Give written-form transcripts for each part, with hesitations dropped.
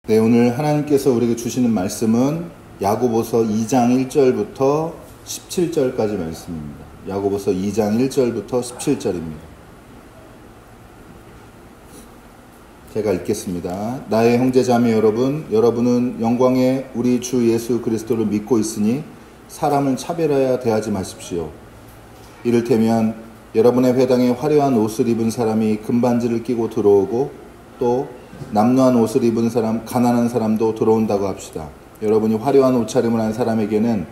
네, 오늘 하나님께서 우리에게 주시는 말씀은 야고보서 2장 1절부터 17절까지 말씀입니다. 야고보서 2장 1절부터 17절입니다. 제가 읽겠습니다. 나의 형제자매 여러분, 여러분은 영광의 우리 주 예수 그리스도를 믿고 있으니 사람을 차별하여 대하지 마십시오. 이를테면 여러분의 회당에 화려한 옷을 입은 사람이 금반지를 끼고 들어오고 또 남루한 옷을 입은 사람, 가난한 사람도 들어온다고 합시다. 여러분이 화려한 옷차림을 한 사람에게는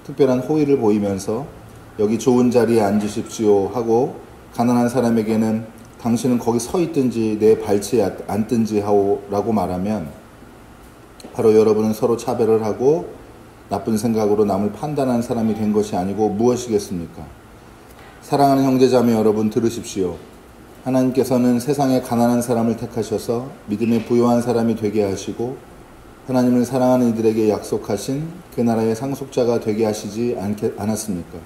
특별한 호의를 보이면서 여기 좋은 자리에 앉으십시오 하고, 가난한 사람에게는 당신은 거기 서 있든지 내 발치에 앉든지 하오라고 말하면 바로 여러분은 서로 차별을 하고 나쁜 생각으로 남을 판단하는 사람이 된 것이 아니고 무엇이겠습니까? 사랑하는 형제자매 여러분, 들으십시오. 하나님께서는 세상에 가난한 사람을 택하셔서 믿음에 부요한 사람이 되게 하시고 하나님을 사랑하는 이들에게 약속하신 그 나라의 상속자가 되게 하시지 않았습니까?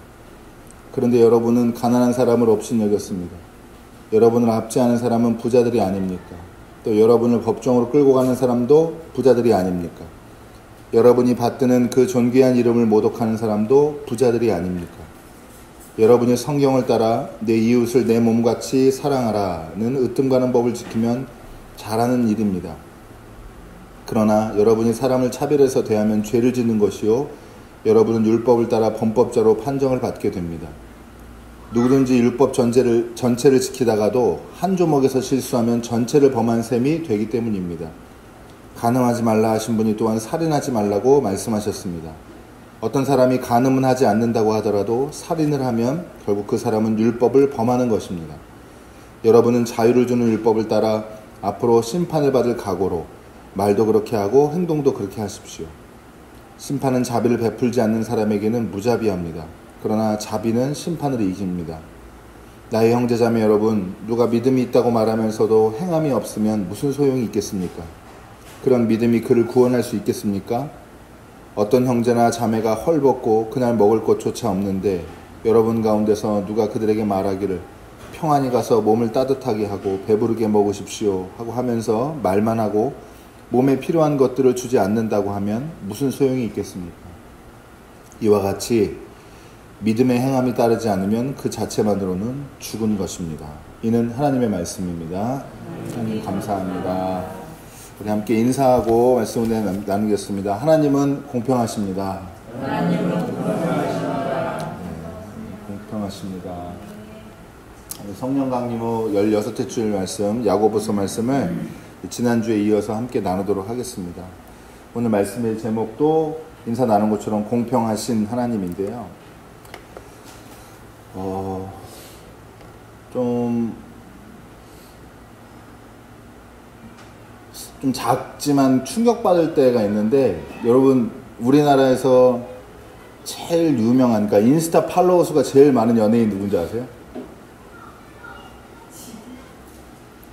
그런데 여러분은 가난한 사람을 업신여겼습니다. 여러분을 압제하는 사람은 부자들이 아닙니까? 또 여러분을 법정으로 끌고 가는 사람도 부자들이 아닙니까? 여러분이 받드는 그 존귀한 이름을 모독하는 사람도 부자들이 아닙니까? 여러분이 성경을 따라 내 이웃을 내 몸같이 사랑하라는 으뜸가는 법을 지키면 잘하는 일입니다. 그러나 여러분이 사람을 차별해서 대하면 죄를 짓는 것이요, 여러분은 율법을 따라 범법자로 판정을 받게 됩니다. 누구든지 율법 전체를 지키다가도 한 조목에서 실수하면 전체를 범한 셈이 되기 때문입니다. 간음하지 말라 하신 분이 또한 살인하지 말라고 말씀하셨습니다. 어떤 사람이 간음은 하지 않는다고 하더라도 살인을 하면 결국 그 사람은 율법을 범하는 것입니다. 여러분은 자유를 주는 율법을 따라 앞으로 심판을 받을 각오로 말도 그렇게 하고 행동도 그렇게 하십시오. 심판은 자비를 베풀지 않는 사람에게는 무자비합니다. 그러나 자비는 심판을 이깁니다. 나의 형제자매 여러분, 누가 믿음이 있다고 말하면서도 행함이 없으면 무슨 소용이 있겠습니까? 그런 믿음이 그를 구원할 수 있겠습니까? 어떤 형제나 자매가 헐벗고 그날 먹을 것조차 없는데 여러분 가운데서 누가 그들에게 말하기를 평안히 가서 몸을 따뜻하게 하고 배부르게 먹으십시오 하고 하면서 말만 하고 몸에 필요한 것들을 주지 않는다고 하면 무슨 소용이 있겠습니까? 이와 같이 믿음의 행함이 따르지 않으면 그 자체만으로는 죽은 것입니다. 이는 하나님의 말씀입니다. 하나님 감사합니다. 우리 함께 인사하고 말씀을 나누겠습니다. 하나님은 공평하십니다. 하나님은 공평하십니다. 공평하십니다. 성령 강림호 16회 주일 말씀, 야고보서 말씀을 지난주에 이어서 함께 나누도록 하겠습니다. 오늘 말씀의 제목도 인사 나눈 것처럼 공평하신 하나님인데요. 좀 작지만 충격받을 때가 있는데, 여러분 우리나라에서 제일 유명한, 그러니까 인스타 팔로워 수가 제일 많은 연예인 누군지 아세요?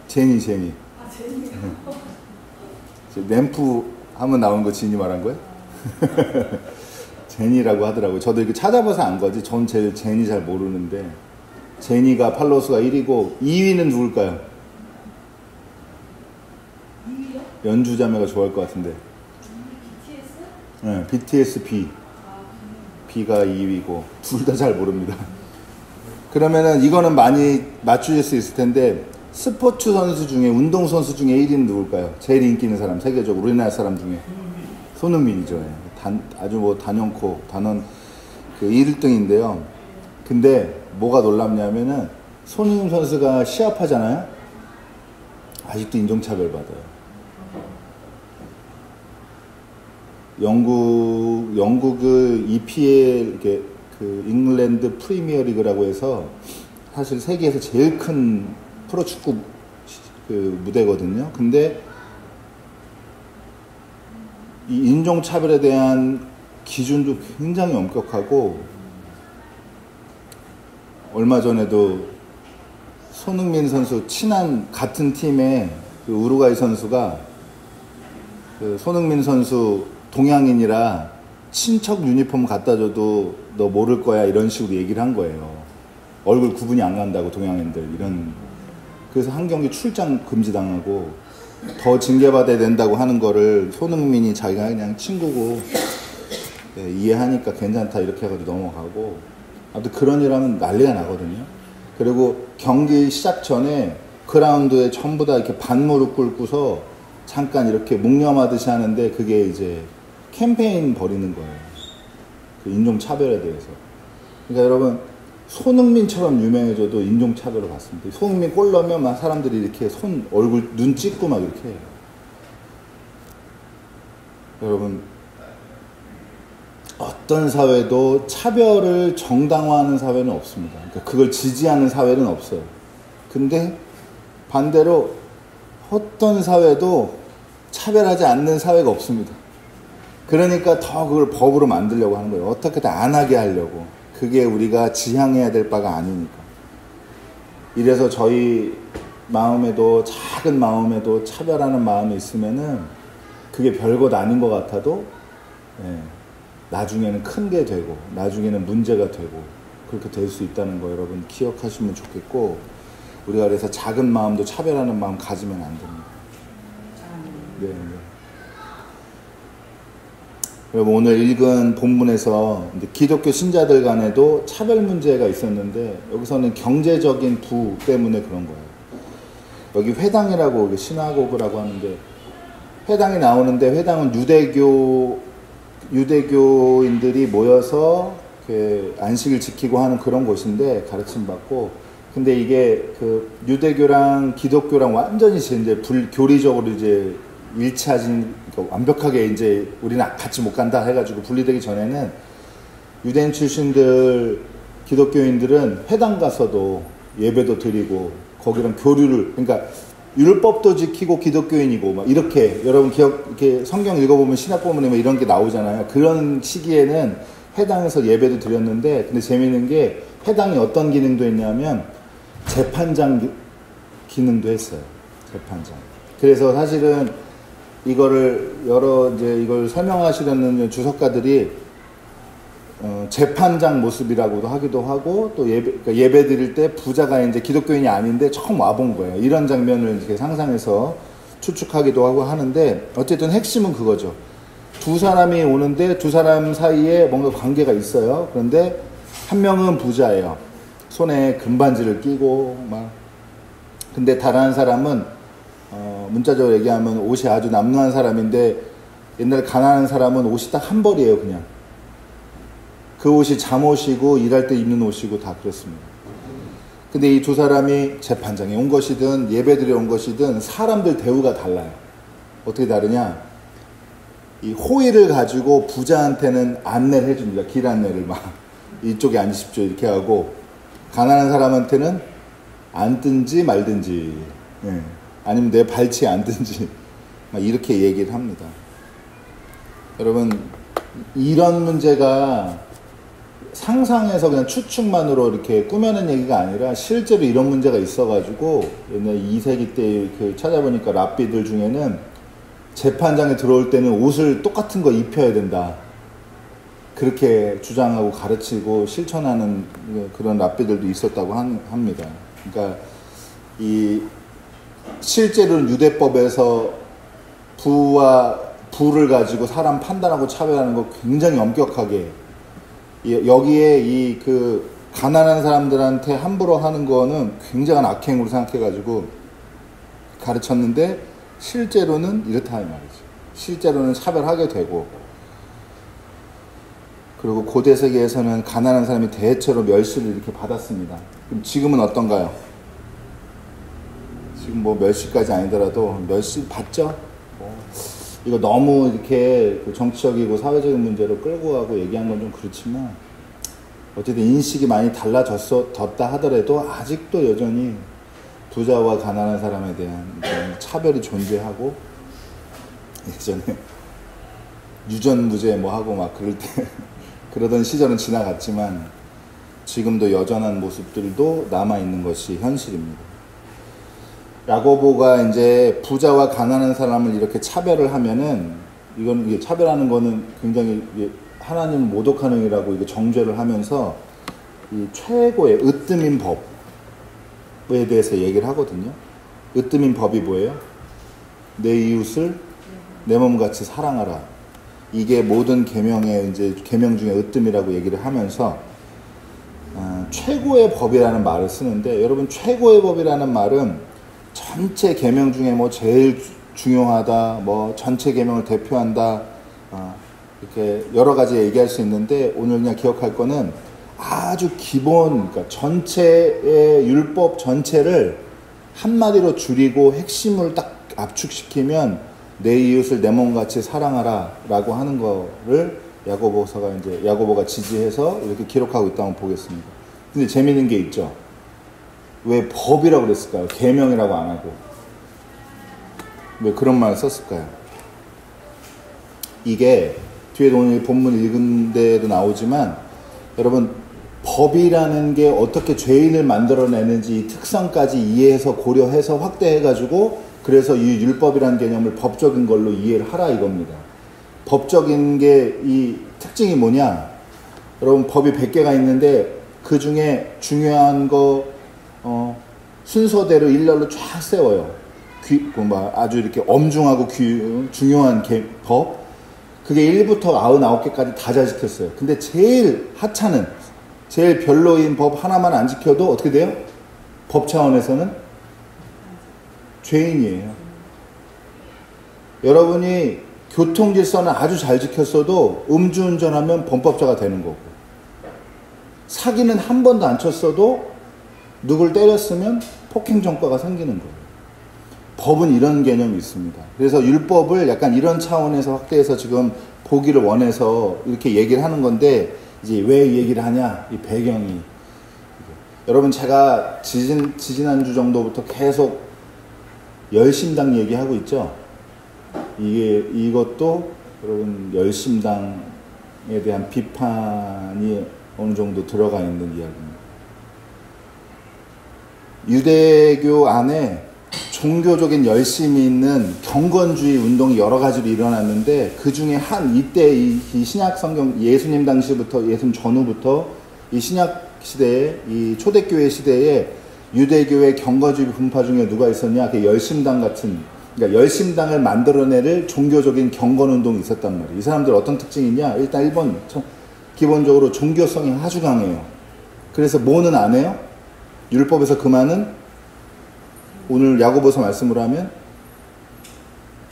제니. 제니. 램프 하면 나온 거 지니 말한 거예요? 제니라고 하더라고요. 저도 이렇게 찾아봐서 안 거지. 전 제일 제니 잘 모르는데, 제니가 팔로워 수가 1위고 2위는 누굴까요? 연주자매가 좋아할 것 같은데. BTS? 네, BTS B. B가 2위고 둘 다 잘 모릅니다. 그러면은 이거는 많이 맞추실 수 있을 텐데, 스포츠 선수 중에, 운동 선수 중에 1위는 누굴까요? 제일 인기 있는 사람, 세계적으로 우리나라 사람 중에. 손흥민이죠. 아주 단연 그 1등인데요. 근데 뭐가 놀랍냐면은 손흥민 선수가 시합하잖아요. 아직도 인종차별 받아요. 영국의 EPL, 이렇게 그 잉글랜드 프리미어 리그라고 해서 사실 세계에서 제일 큰 프로축구 그 무대거든요. 근데 이 인종차별에 대한 기준도 굉장히 엄격하고, 얼마 전에도 손흥민 선수 친한 같은 팀의 그 우루과이 선수가 그 손흥민 선수 동양인이라 친척 유니폼 갖다 줘도 너 모를 거야 이런 식으로 얘기를 한 거예요. 얼굴 구분이 안 간다고 동양인들 이런. 그래서 한 경기 출장 금지당하고 더 징계받아야 된다고 하는 거를 손흥민이 자기가 그냥 친구고 이해하니까 괜찮다 이렇게 해가지고 넘어가고, 아무튼 그런 일 하면 난리가 나거든요. 그리고 경기 시작 전에 그라운드에 전부 다 이렇게 반무릎 꿇고서 잠깐 이렇게 묵념하듯이 하는데, 그게 이제 캠페인 벌이는 거예요. 그 인종차별에 대해서. 그러니까 여러분, 손흥민처럼 유명해져도 인종차별을 받습니다. 손흥민 골 넣으면 막 사람들이 이렇게 얼굴, 눈 찍고 막 이렇게 해요. 여러분, 어떤 사회도 차별을 정당화하는 사회는 없습니다. 그러니까 그걸 지지하는 사회는 없어요. 근데 반대로 어떤 사회도 차별하지 않는 사회가 없습니다. 그러니까 더 그걸 법으로 만들려고 하는 거예요. 어떻게든 안 하게 하려고. 그게 우리가 지향해야 될 바가 아니니까. 이래서 저희 마음에도, 작은 마음에도 차별하는 마음이 있으면은 그게 별것 아닌 것 같아도 나중에는 큰 게 되고, 나중에는 문제가 되고, 그렇게 될 수 있다는 거 여러분 기억하시면 좋겠고, 우리가 그래서 작은 마음도 차별하는 마음 가지면 안 됩니다. 네. 여러분, 오늘 읽은 본문에서 기독교 신자들 간에도 차별 문제가 있었는데, 여기서는 경제적인 부 때문에 그런 거예요. 여기 회당이라고, 시나고그라고 하는데, 회당이 나오는데, 회당은 유대교인들이 모여서 안식을 지키고 하는 그런 곳인데, 가르침 받고, 근데 이게 그 유대교랑 기독교랑 완전히 이제 교리적으로 이제 일치하진, 완벽하게 이제 우리는 같이 못 간다 해가지고 분리되기 전에는 유대인 출신들, 기독교인들은 회당 가서도 예배도 드리고, 거기랑 교류를, 그러니까 율법도 지키고 기독교인이고 막 이렇게, 여러분 이렇게 성경 읽어보면 신약 본문에 뭐 이런 게 나오잖아요. 그런 시기에는 회당에서 예배도 드렸는데, 근데 재미있는 게 회당이 어떤 기능도 했냐면 재판장 기능도 했어요. 재판장. 그래서 사실은 이거를 이걸 설명하시려는 주석가들이 재판장 모습이라고도 하기도 하고, 또 예배 드릴 때 부자가 이제 기독교인이 아닌데 처음 와본 거예요. 이런 장면을 이렇게 상상해서 추측하기도 하고 하는데, 어쨌든 핵심은 그거죠. 두 사람이 오는데 두 사람 사이에 뭔가 관계가 있어요. 그런데 한 명은 부자예요. 손에 금반지를 끼고 막. 근데 다른 한 사람은 문자적으로 얘기하면 옷이 아주 남루한 사람인데, 옛날에 가난한 사람은 옷이 딱 한 벌이에요. 그냥 그 옷이 잠옷이고 일할 때 입는 옷이고 다 그렇습니다. 근데 이 두 사람이 재판장에 온 것이든 예배드려 온 것이든 사람들 대우가 달라요. 어떻게 다르냐? 이 호의를 가지고 부자한테는 안내를 해줍니다. 길 안내를 막 이쪽에 앉으십시오 이렇게 하고, 가난한 사람한테는 앉든지 말든지, 아니면 내 발치에 앉든지 막 이렇게 얘기를 합니다. 여러분, 이런 문제가 상상해서 그냥 추측만으로 이렇게 꾸며낸 얘기가 아니라 실제로 이런 문제가 있어가지고, 옛날 2세기 때 찾아보니까 랍비들 중에는 재판장에 들어올 때는 옷을 똑같은 거 입혀야 된다, 그렇게 주장하고 가르치고 실천하는 그런 랍비들도 있었다고 합니다. 그러니까 이 실제로는 유대법에서 부를 가지고 사람 판단하고 차별하는 거 굉장히 엄격하게, 여기에 이 그 가난한 사람들한테 함부로 하는 거는 굉장한 악행으로 생각해가지고 가르쳤는데, 실제로는 이렇다 이 말이죠. 실제로는 차별하게 되고, 그리고 고대 세계에서는 가난한 사람이 대체로 멸시를 이렇게 받았습니다. 그럼 지금은 어떤가요? 지금 뭐 멸시까지 아니더라도 멸시 받죠? 이거 너무 이렇게 정치적이고 사회적인 문제로 끌고 가고 얘기한 건 좀 그렇지만, 어쨌든 인식이 많이 달라졌다 하더라도 아직도 여전히 부자와 가난한 사람에 대한 차별이 존재하고, 예전에 유전무죄 뭐 하고 막 그럴 때 그러던 시절은 지나갔지만, 지금도 여전한 모습들도 남아있는 것이 현실입니다. 야고보가 이제 부자와 가난한 사람을 이렇게 차별을 하면은, 이게 차별하는 거는 굉장히 하나님을 모독하는 일이라고 이게 정죄를 하면서 이 최고의 으뜸인 법에 대해서 얘기를 하거든요. 으뜸인 법이 뭐예요? 내 이웃을 내 몸같이 사랑하라. 이게 모든 계명의 이제 계명 중에 으뜸이라고 얘기를 하면서 최고의 법이라는 말을 쓰는데, 여러분 최고의 법이라는 말은 전체 계명 중에 뭐 제일 중요하다, 뭐 전체 계명을 대표한다, 이렇게 여러 가지 얘기할 수 있는데, 오늘 그냥 기억할 거는 아주 기본, 그러니까 전체의 율법 전체를 한마디로 줄이고 핵심을 딱 압축시키면 내 이웃을 내 몸같이 사랑하라 라고 하는 거를 야고보가 지지해서 이렇게 기록하고 있다고 보겠습니다. 근데 재미있는 게 있죠. 왜 법이라고 그랬을까요? 계명이라고 안 하고. 왜 그런 말을 썼을까요? 이게 뒤에 오늘 본문 읽은 데도 나오지만, 여러분 법이라는 게 어떻게 죄인을 만들어내는지 이 특성까지 이해해서 고려해서 확대해가지고, 그래서 이 율법이라는 개념을 법적인 걸로 이해를 하라 이겁니다. 법적인 게 이 특징이 뭐냐? 여러분 법이 100개가 있는데 그 중에 중요한 거 순서대로 일렬로 쫙 세워요. 아주 이렇게 엄중하고 중요한 법. 그게 1부터 99개까지 다 잘 지켰어요. 근데 제일 하찮은, 제일 별로인 법 하나만 안 지켜도 어떻게 돼요? 법 차원에서는 죄인이에요. 여러분이 교통질서는 아주 잘 지켰어도 음주운전하면 범법자가 되는 거고, 사기는 한 번도 안 쳤어도 누굴 때렸으면 폭행전과가 생기는 거예요. 법은 이런 개념이 있습니다. 그래서 율법을 약간 이런 차원에서 확대해서 지금 보기를 원해서 이렇게 얘기를 하는 건데, 이제 왜 이 얘기를 하냐? 이 배경이. 여러분 제가 지지난주 정도부터 계속 열심당 얘기하고 있죠? 이것도 여러분 열심당에 대한 비판이 어느 정도 들어가 있는 이야기입니다. 유대교 안에 종교적인 열심이 있는 경건주의 운동이 여러 가지로 일어났는데, 그 중에 이때 이 신약 성경, 예수님 당시부터, 예수님 전후부터 이 신약 시대에, 이 초대교회 시대에 유대교의 경건주의 분파 중에 누가 있었냐? 그 열심당 같은, 그러니까 열심당을 만들어내는 종교적인 경건운동이 있었단 말이에요. 이 사람들 어떤 특징이 있냐? 일단 1번, 기본적으로 종교성이 아주 강해요. 그래서 뭐는 안 해요? 율법에서 그만은, 오늘 야고보서 말씀으로 하면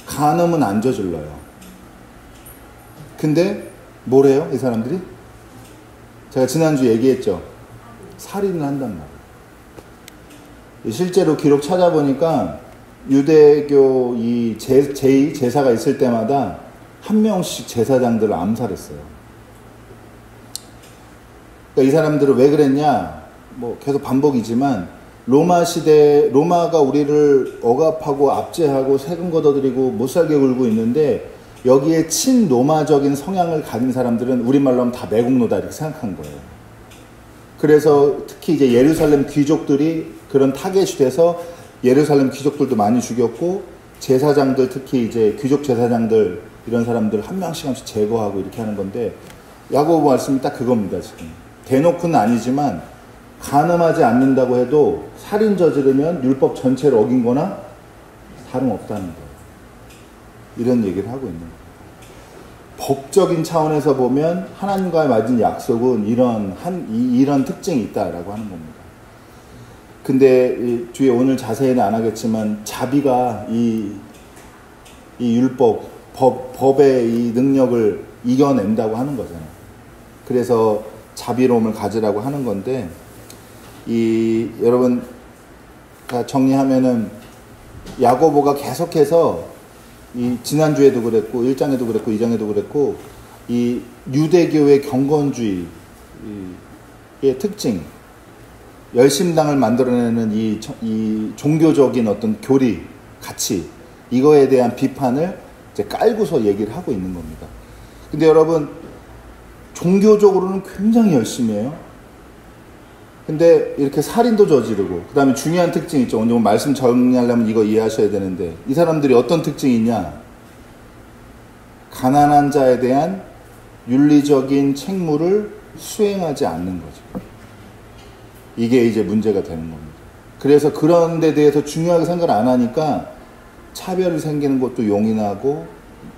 간음은 안 저질러요. 근데 뭐래요? 이 사람들이? 제가 지난주 얘기했죠. 살인을 한단 말이에요. 실제로 기록 찾아보니까 유대교 이 제사가 있을 때마다 한 명씩 제사장들을 암살했어요. 그러니까 이 사람들은 왜 그랬냐? 뭐 계속 반복이지만, 로마가 우리를 억압하고 압제하고 세금 걷어들이고 못살게 굴고 있는데, 여기에 친로마적인 성향을 가진 사람들은 우리말로 하면 다 매국노다 이렇게 생각한 거예요. 그래서 특히 이제 예루살렘 귀족들이 그런 타겟이 돼서 예루살렘 귀족들도 많이 죽였고, 제사장들, 특히 이제 귀족 제사장들, 이런 사람들 한 명씩 제거하고 이렇게 하는 건데, 야고보 말씀이 딱 그겁니다. 지금 대놓고는 아니지만 간음하지 않는다고 해도 살인 저지르면 율법 전체를 어긴 거나 다름없다는 거예요. 이런 얘기를 하고 있는 거예요. 법적인 차원에서 보면 하나님과의 맺은 약속은 이런 특징이 있다라고 하는 겁니다. 근데 뒤에 오늘 자세히는 안 하겠지만, 자비가 이 율법, 법의 이 능력을 이겨낸다고 하는 거잖아요. 그래서 자비로움을 가지라고 하는 건데, 여러분 정리하면은 야고보가 계속해서 지난주에도 그랬고 1장에도 그랬고 2장에도 그랬고, 이 유대교의 경건주의의 특징, 열심당을 만들어내는 이 종교적인 어떤 교리, 가치, 이거에 대한 비판을 이제 깔고서 얘기를 하고 있는 겁니다. 근데 여러분 종교적으로는 굉장히 열심히 해요. 근데 이렇게 살인도 저지르고, 그 다음에 중요한 특징이 있죠. 오늘 말씀 정리하려면 이거 이해하셔야 되는데, 이 사람들이 어떤 특징이 있냐? 가난한 자에 대한 윤리적인 책무를 수행하지 않는 거죠. 이게 이제 문제가 되는 겁니다. 그래서 그런 데 대해서 중요하게 생각을 안 하니까 차별이 생기는 것도 용인하고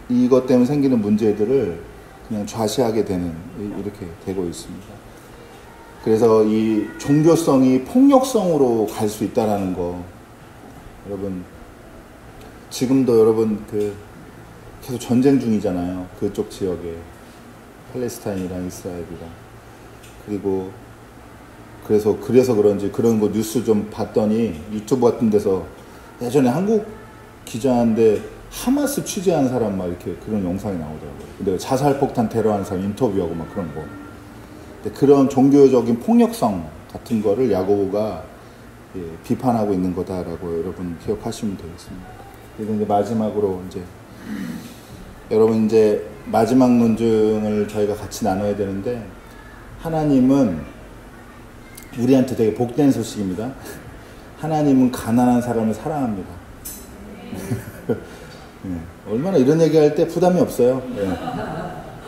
이것 때문에 생기는 문제들을 그냥 좌시하게 되는 이렇게 되고 있습니다. 그래서 이 종교성이 폭력성으로 갈 수 있다라는 거, 여러분 지금도 여러분 계속 전쟁 중이잖아요. 그쪽 지역에 팔레스타인이랑 이스라엘이랑. 그리고 그래서 그런지 그런 거 뉴스 좀 봤더니 유튜브 같은 데서 예전에 한국 기자인데 하마스 취재한 사람 막 이렇게 그런 영상이 나오더라고요. 근데 자살 폭탄 테러한 사람 인터뷰하고 막 그런 거. 근데 그런 종교적인 폭력성 같은 거를 야고보가 비판하고 있는 거다라고 여러분 기억하시면 되겠습니다. 그리고 이제 마지막으로 이제 여러분 이제 마지막 논증을 저희가 같이 나눠야 되는데, 하나님은 우리한테 되게 복된 소식입니다. 하나님은 가난한 사람을 사랑합니다. 얼마나 이런 얘기할 때 부담이 없어요.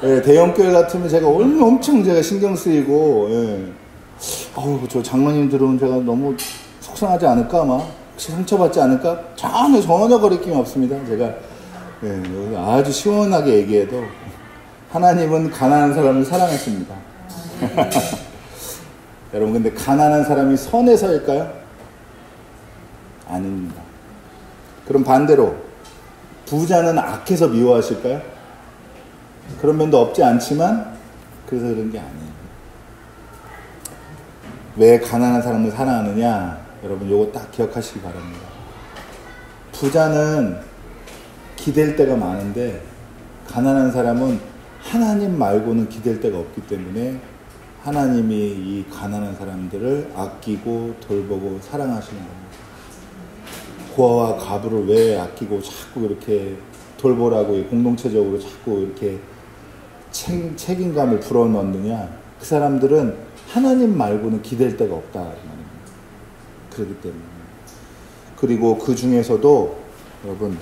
대형교회 같으면 제가 엄청 제가 신경 쓰이고, 저 장로님 들으면 제가 너무 속상하지 않을까, 혹시 상처받지 않을까? 전혀 거리낌이 없습니다. 제가 아주 시원하게 얘기해도 하나님은 가난한 사람을 사랑했습니다. 여러분, 근데 가난한 사람이 선해서일까요? 아닙니다. 그럼 반대로 부자는 악해서 미워하실까요? 그런 면도 없지 않지만 그래서 그런 게 아니에요. 왜 가난한 사람을 사랑하느냐? 여러분 요거 딱 기억하시기 바랍니다. 부자는 기댈 데가 많은데 가난한 사람은 하나님 말고는 기댈 데가 없기 때문에 하나님이 이 가난한 사람들을 아끼고 돌보고 사랑하시는 겁니다. 고아와 과부를 왜 아끼고 자꾸 이렇게 돌보라고 공동체적으로 자꾸 이렇게 책임감을 불어넣느냐? 그 사람들은 하나님 말고는 기댈 데가 없다 말입니다. 그렇기 때문에. 그리고 그 중에서도 여러분,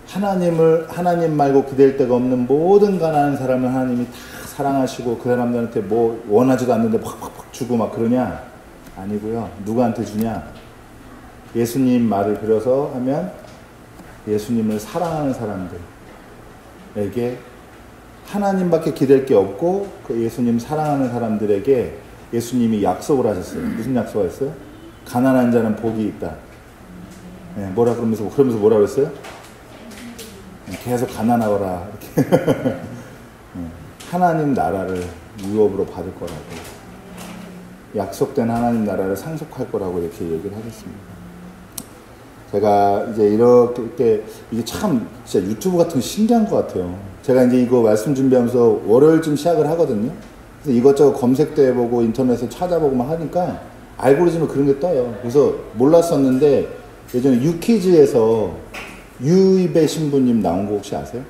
하나님 말고 기댈 데가 없는 모든 가난한 사람을 하나님이 다 사랑하시고 그 사람들한테 뭐 원하지도 않는데 팍팍팍 주고 막 그러냐? 아니고요. 누구한테 주냐? 예수님 말을 빌어서 하면 예수님을 사랑하는 사람들에게, 하나님밖에 기댈 게 없고 그 예수님 사랑하는 사람들에게 예수님이 약속을 하셨어요. 무슨 약속을 했어요? 가난한 자는 복이 있다. 그러면서 뭐라 그랬어요? 계속 가난하거라. 이렇게. 하나님 나라를 유업으로 받을 거라고. 약속된 하나님 나라를 상속할 거라고 이렇게 얘기를 하겠습니다. 제가 이제 이렇게 이게 참 진짜 유튜브 같은 거 신기한 것 같아요. 제가 이제 이거 말씀 준비하면서 월요일쯤 시작을 하거든요. 그래서 이것저것 검색도 해보고 인터넷에 찾아보고 막 하니까 알고리즘에 그런 게 떠요. 그래서 몰랐었는데 예전에 유퀴즈에서 유이베 신부님 나온 거 혹시 아세요?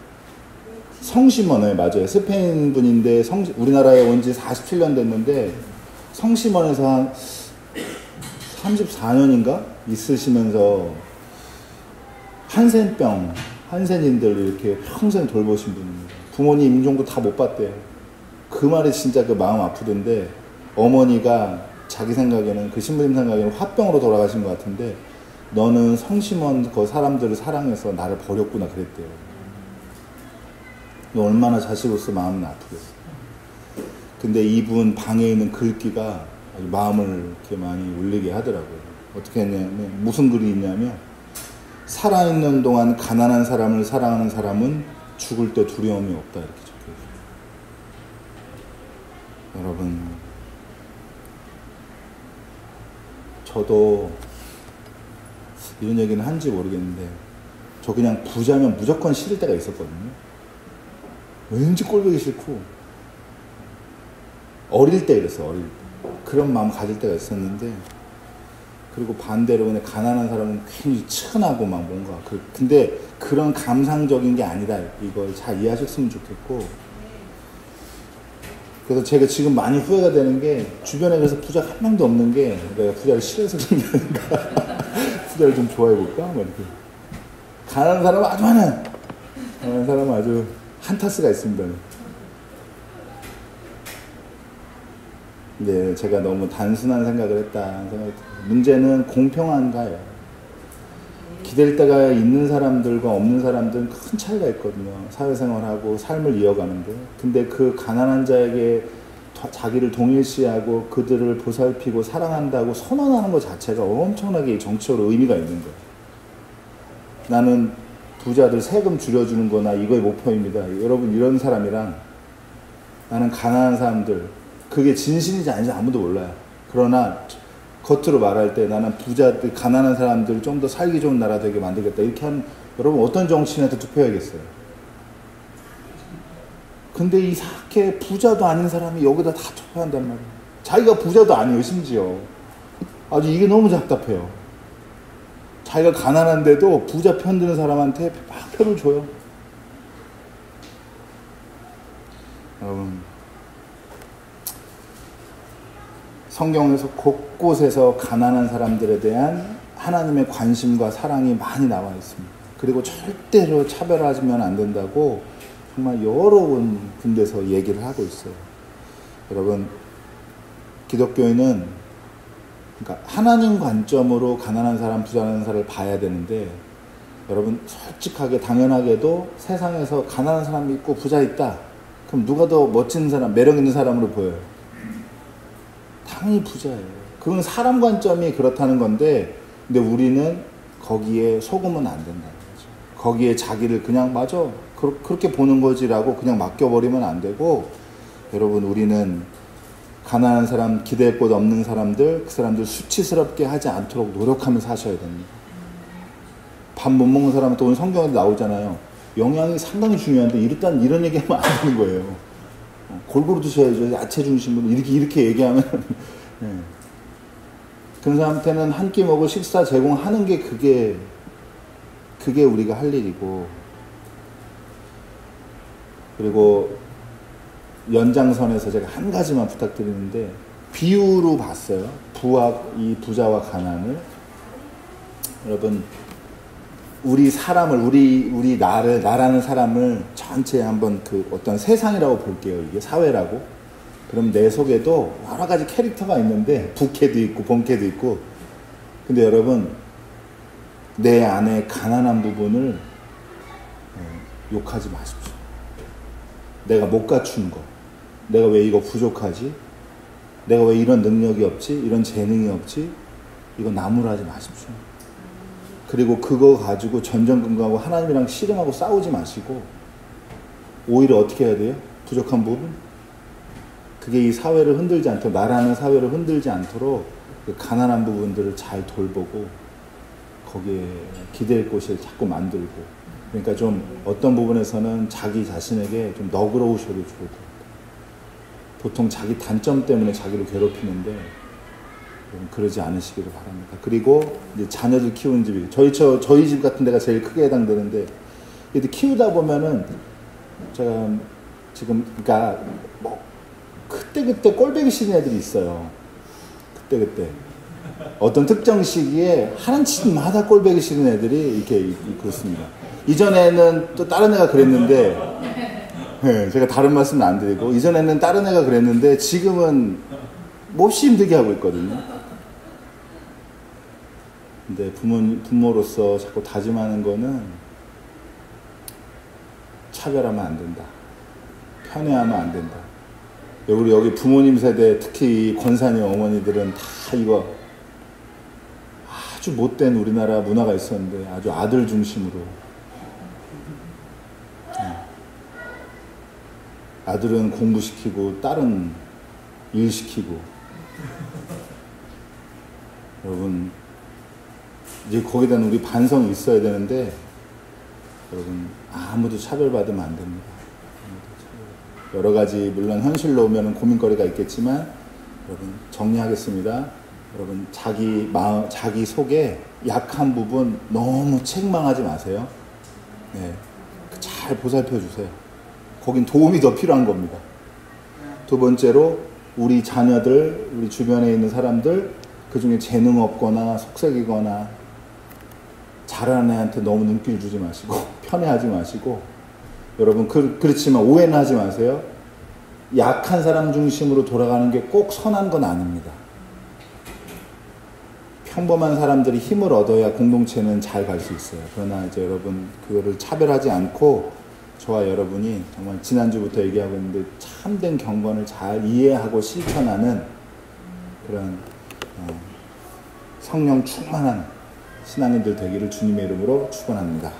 성심원에, 맞아요. 스페인 분인데 우리나라에 온 지 47년 됐는데 성심원에서 한 34년인가 있으시면서 한센인들 이렇게 평생 돌보신 분입니다. 부모님 임종도 다 못 봤대요. 그 말이 진짜 그 마음 아프던데, 어머니가 자기 생각에는, 그 신부님 생각에는 화병으로 돌아가신 것 같은데, 너는 성심원 그 사람들을 사랑해서 나를 버렸구나 그랬대요. 얼마나 자식으로서 마음은 아프겠어요. 근데 이분 방에 있는 글귀가 아주 마음을 이렇게 많이 울리게 하더라고요. 어떻게 했냐면, 무슨 글이 있냐면, 살아있는 동안 가난한 사람을 사랑하는 사람은 죽을 때 두려움이 없다, 이렇게 적혀있어요. 여러분, 저도 이런 얘기는 한지 모르겠는데 저 그냥 부자면 무조건 싫을 때가 있었거든요. 왠지 꼴보기 싫고, 어릴 때 그랬어. 어릴 때 그런 마음 가질 때가 있었는데, 그리고 반대로 그냥 가난한 사람은 괜히 측은하고 막 뭔가 근데 그런 감상적인 게 아니다, 이걸 잘 이해하셨으면 좋겠고. 그래서 제가 지금 많이 후회가 되는 게, 주변에 그래서 부자가 한 명도 없는 게 내가 부자를 싫어해서 그런 게 아닌가. 부자를 좀 좋아해볼까? 막 이렇게. 가난한 사람은 아주 많아요. 가난한 사람은 아주 한타스가 있습니다. 근데 제가 너무 단순한 생각을 했다는 생각이 들어요. 문제는 공평한가요? 기댈 데가 있는 사람들과 없는 사람들은 큰 차이가 있거든요. 사회생활하고 삶을 이어가는데. 근데 그 가난한 자에게 자기를 동일시하고 그들을 보살피고 사랑한다고 선언하는 것 자체가 엄청나게 정치적으로 의미가 있는 거예요. 나는 부자들 세금 줄여주는 거나 이거의 목표입니다. 여러분, 이런 사람이랑 나는 가난한 사람들, 그게 진실인지 아닌지 아무도 몰라요. 그러나 겉으로 말할 때 나는 부자들, 가난한 사람들 좀 더 살기 좋은 나라 되게 만들겠다, 이렇게 하면 여러분 어떤 정치인한테 투표해야겠어요? 근데 이 사케 부자도 아닌 사람이 여기다 다 투표한단 말이에요. 자기가 부자도 아니에요. 심지어 아주 이게 너무 답답해요. 자기가 가난한데도 부자 편드는 사람한테 막 표를 줘요. 여러분, 성경에서 곳곳에서 가난한 사람들에 대한 하나님의 관심과 사랑이 많이 나와 있습니다. 그리고 절대로 차별하면 안 된다고 정말 여러 군데서 얘기를 하고 있어요. 여러분, 기독교인은 그러니까 하나님 관점으로 가난한 사람, 부자한 사람을 봐야 되는데, 여러분 솔직하게 당연하게도 세상에서 가난한 사람이 있고 부자 있다. 그럼 누가 더 멋진 사람, 매력 있는 사람으로 보여요? 당연히 부자예요. 그건 사람 관점이 그렇다는 건데, 근데 우리는 거기에 속으면 안 된다는 거죠. 거기에 자기를 그냥 맞아, 그렇게 보는 거지라고 그냥 맡겨버리면 안 되고, 여러분, 우리는 가난한 사람, 기댈 곳 없는 사람들, 그 사람들 수치스럽게 하지 않도록 노력하면서 사셔야 됩니다. 밥 못 먹는 사람한테 오늘 성경에 나오잖아요. 영양이 상당히 중요한데 일단 이런 얘기하면 안 되는 거예요. 골고루 드셔야죠. 야채 중심으로 이렇게 얘기하면 네. 그런 사람한테는 한 끼 먹을 식사 제공하는 게 그게 우리가 할 일이고, 그리고 연장선에서 제가 한 가지만 부탁드리는데, 비유로 봤어요. 이 부자와 가난을. 여러분, 우리 사람을, 우리 나라는 사람을 전체 한번 그 어떤 세상이라고 볼게요. 이게 사회라고. 그럼 내 속에도 여러 가지 캐릭터가 있는데, 부캐도 있고 본캐도 있고. 근데 여러분, 내 안에 가난한 부분을 욕하지 마십시오. 내가 못 갖춘 거, 내가 왜 이거 부족하지, 내가 왜 이런 능력이 없지, 이런 재능이 없지, 이거 나무라지 마십시오. 그리고 그거 가지고 전전긍긍하고 하나님이랑 씨름하고 싸우지 마시고, 오히려 어떻게 해야 돼요? 부족한 부분? 그게 이 사회를 흔들지 않도록, 나라는 사회를 흔들지 않도록 그 가난한 부분들을 잘 돌보고 거기에 기댈 곳을 자꾸 만들고, 그러니까 좀 어떤 부분에서는 자기 자신에게 좀 너그러우셔도 좋을 것 같아요. 보통 자기 단점 때문에 자기를 괴롭히는데 그러지 않으시기를 바랍니다. 그리고 이제 자녀들 키우는 집이 저희 집 같은 데가 제일 크게 해당되는데, 이렇게 키우다 보면은 제가 지금 그러니까 뭐 그때 꼴배기 싫은 애들이 있어요. 그때 어떤 특정 시기에 하는 짓마다 꼴배기 싫은 애들이 이렇게 그렇습니다. 이전에는 또 다른 애가 그랬는데, 네, 제가 다른 말씀은 안 드리고, 이전에는 다른 애가 그랬는데 지금은 몹시 힘들게 하고 있거든요. 근데 부모로서 자꾸 다짐하는 거는 차별하면 안 된다, 편애하면 안 된다. 우리 여기 부모님 세대, 특히 권사님 어머니들은 다 이거 아주 못된 우리나라 문화가 있었는데, 아주 아들 중심으로, 아들은 공부시키고 딸은 일시키고. 여러분, 이제 거기에 대한 우리 반성이 있어야 되는데, 여러분, 아무도 차별받으면 안 됩니다. 여러 가지 물론 현실로 오면 고민거리가 있겠지만, 여러분 정리하겠습니다. 여러분, 자기 마음, 자기 속에 약한 부분 너무 책망하지 마세요. 네, 잘 보살펴 주세요. 거긴 도움이 더 필요한 겁니다. 두 번째로, 우리 자녀들, 우리 주변에 있는 사람들, 그 중에 재능 없거나 속색이거나 잘하는 애한테 너무 눈길 주지 마시고 편애하지 마시고, 여러분 그렇지만 오해는 하지 마세요. 약한 사람 중심으로 돌아가는 게 꼭 선한 건 아닙니다. 평범한 사람들이 힘을 얻어야 공동체는 잘 갈 수 있어요. 그러나 이제 여러분 그거를 차별하지 않고 저와 여러분이 정말 지난주부터 얘기하고 있는데 참된 경건을 잘 이해하고 실천하는 그런 성령 충만한 신앙인들 되기를 주님의 이름으로 축원합니다.